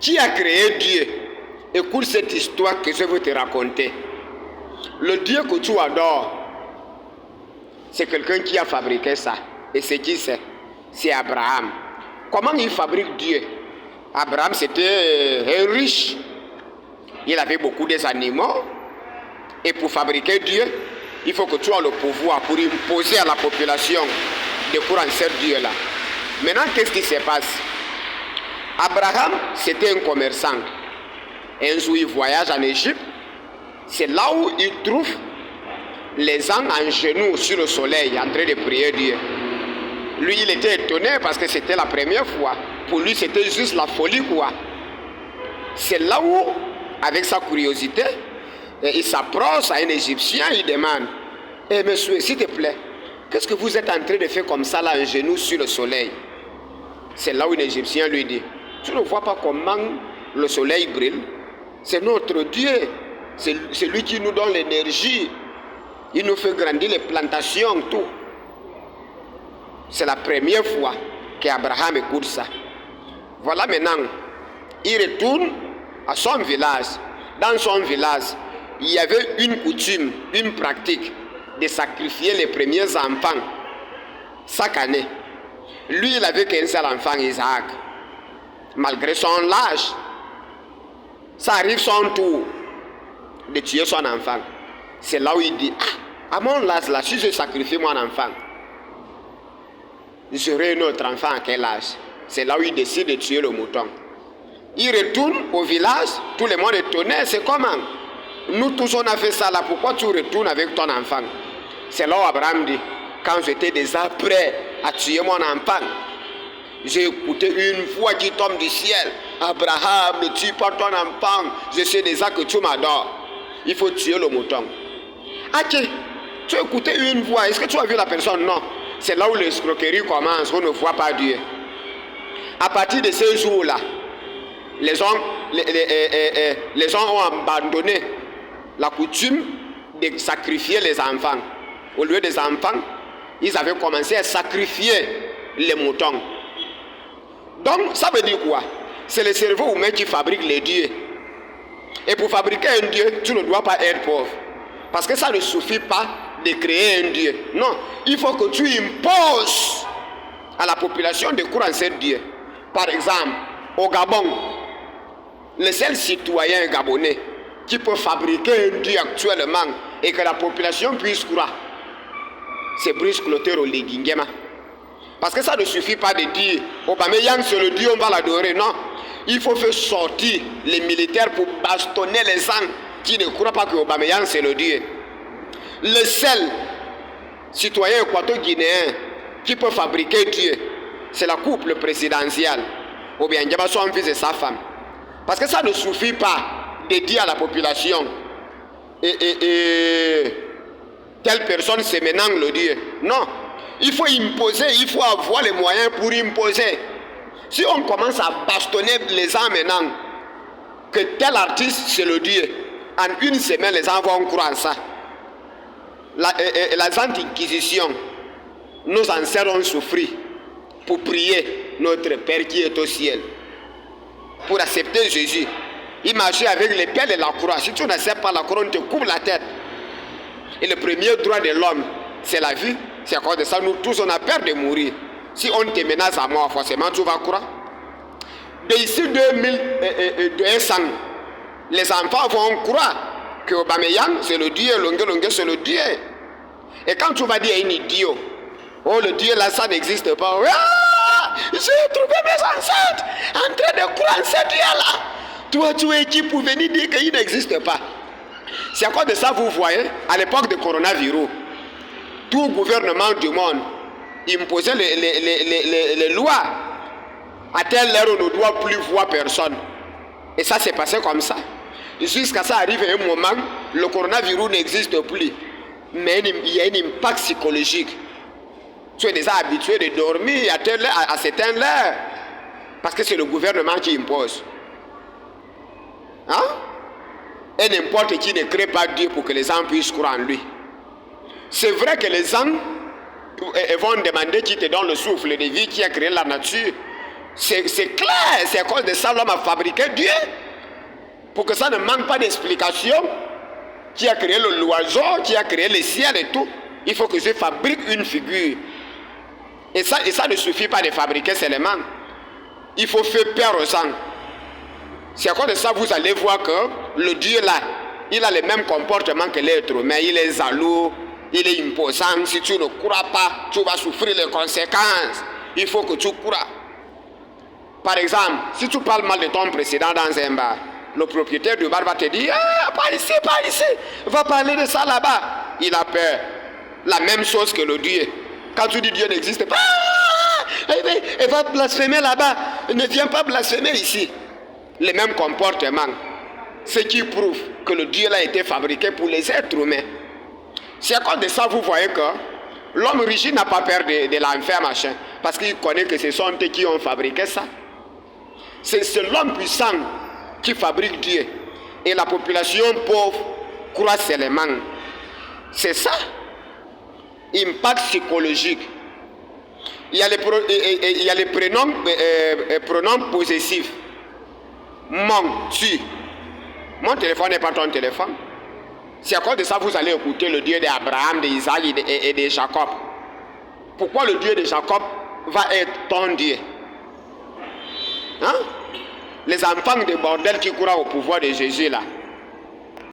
Qui a créé Dieu? Écoute cette histoire que je veux te raconter. Le Dieu que tu adores, c'est quelqu'un qui a fabriqué ça. Et c'est qui c'est? C'est Abraham. Comment il fabrique Dieu? Abraham, c'était un riche. Il avait beaucoup d'animaux. Et pour fabriquer Dieu, il faut que tu aies le pouvoir pour imposer à la population de croire en ce Dieu-là. Maintenant, qu'est-ce qui se passe? Abraham, c'était un commerçant. Un jour, il voyage en Égypte. C'est là où il trouve les gens en genoux sur le soleil, en train de prier Dieu. Lui, il était étonné parce que c'était la première fois. Pour lui, c'était juste la folie, quoi. C'est là où, avec sa curiosité, il s'approche à un Égyptien, il demande: Eh monsieur, s'il te plaît, qu'est-ce que vous êtes en train de faire comme ça, là, en genoux sur le soleil? C'est là où l'Égyptien lui dit: Tu ne vois pas comment le soleil brille? C'est notre Dieu. C'est lui qui nous donne l'énergie. Il nous fait grandir les plantations, tout. C'est la première fois qu'Abraham écoute ça. Voilà, maintenant, il retourne à son village. Dans son village, il y avait une coutume, une pratique de sacrifier les premiers enfants chaque année. Lui, il avait qu'un seul enfant, Isaac. Malgré son âge, ça arrive son tour de tuer son enfant. C'est là où il dit: à mon âge, là, si je sacrifie mon enfant, j'aurai un autre enfant à quel âge? C'est là où il décide de tuer le mouton. Il retourne au village, tout le monde est étonné. C'est comment? Nous tous on a fait ça là, pourquoi tu retournes avec ton enfant? C'est là où Abraham dit: quand j'étais déjà prêt à tuer mon enfant, j'ai écouté une voix qui tombe du ciel: Abraham, ne tue pas ton enfant, je sais déjà que tu m'adores. Il faut tuer le mouton. Ok, tu as écouté une voix, est-ce que tu as vu la personne? Non. C'est là où l'escroquerie commence, on ne voit pas Dieu. À partir de ce jour-là, les gens ont abandonné la coutume de sacrifier les enfants. Au lieu des enfants, ils avaient commencé à sacrifier les moutons. Donc, ça veut dire quoi? C'est le cerveau humain qui fabrique les dieux. Et pour fabriquer un dieu, tu ne dois pas être pauvre. Parce que ça ne suffit pas de créer un dieu. Non, il faut que tu imposes à la population de croire en ce dieu. Par exemple, au Gabon, le seul citoyen gabonais qui peut fabriquer un dieu actuellement et que la population puisse croire, c'est Brice Clotaire Oligui Nguema. Parce que ça ne suffit pas de dire Aubameyang c'est le dieu, on va l'adorer. Non, il faut faire sortir les militaires pour bastonner les gens qui ne croient pas que Aubameyang c'est le dieu. Le seul citoyen équato-guinéen qui peut fabriquer Dieu, c'est la couple présidentielle, ou bien son fils et sa femme. Parce que ça ne suffit pas de dire à la population telle personne c'est maintenant le Dieu. Non, il faut imposer, il faut avoir les moyens pour imposer. Si on commence à bastonner les gens maintenant que tel artiste c'est le Dieu, en une semaine les gens vont croire ça. La Sainte Inquisition, nos ancêtres ont souffert pour prier notre Père qui est au ciel, pour accepter Jésus. Il marchait avec les pelles et la croix. Si tu n'acceptes pas la croix, on te coupe la tête. Et le premier droit de l'homme, c'est la vie. C'est à cause de ça, nous tous, on a peur de mourir. Si on te menace à mort, forcément, tu vas croire. D'ici 2100, les enfants vont croire que Aubameyang c'est le Dieu, Longue c'est le Dieu. Et quand tu vas dire à un idiot: oh le Dieu là ça n'existe pas, j'ai trouvé mes ancêtres en train de croire en ce Dieu là. Toi tu es qui pour venir dire qu'il n'existe pas? C'est à cause de ça, vous voyez, à l'époque du coronavirus, tout gouvernement du monde imposait les lois. À telle heure on ne doit plus voir personne. Et ça s'est passé comme ça. Jusqu'à ça arrive un moment, le coronavirus n'existe plus. Mais il y a un impact psychologique. Tu es déjà habitué de dormir à certaines heures. Parce que c'est le gouvernement qui impose. Hein? Et n'importe qui ne crée pas Dieu pour que les gens puissent croire en lui. C'est vrai que les gens vont demander qui te donne le souffle de vie, qui a créé la nature. C'est clair, c'est à cause de ça l'homme a fabriqué Dieu. Pour que ça ne manque pas d'explication. Qui a créé l'oiseau, qui a créé le ciel et tout. Il faut que je fabrique une figure. Et ça ne suffit pas de fabriquer seulement. Il faut faire peur aux gens. C'est à cause de ça vous allez voir que le Dieu là, il a le même comportement que l'être humain. Il est jaloux, il est imposant. Si tu ne crois pas, tu vas souffrir les conséquences. Il faut que tu crois. Par exemple, si tu parles mal de ton précédent dans un bar, le propriétaire du bar va te dire, ah, pas ici, va parler de ça là-bas. Il a peur. La même chose que le Dieu. Quand tu dis Dieu n'existe pas, il va blasphémer là-bas. Ne viens pas blasphémer ici. Le même comportement. Ce qui prouve que le Dieu là a été fabriqué pour les êtres humains. C'est à cause de ça, vous voyez que l'homme rigide n'a pas peur de l'enfer, machin. Parce qu'il connaît que ce sont eux qui ont fabriqué ça. C'est l'homme puissant qui fabrique Dieu. Et la population pauvre croit seulement. C'est ça. Impact psychologique. Il y a les pronoms possessifs. Mon, tu. Mon téléphone n'est pas ton téléphone. C'est à cause de ça que vous allez écouter le Dieu d'Abraham, d'Isaac et de Jacob. Pourquoi le Dieu de Jacob va être ton Dieu? Hein? Les enfants de bordel qui croient au pouvoir de Jésus là.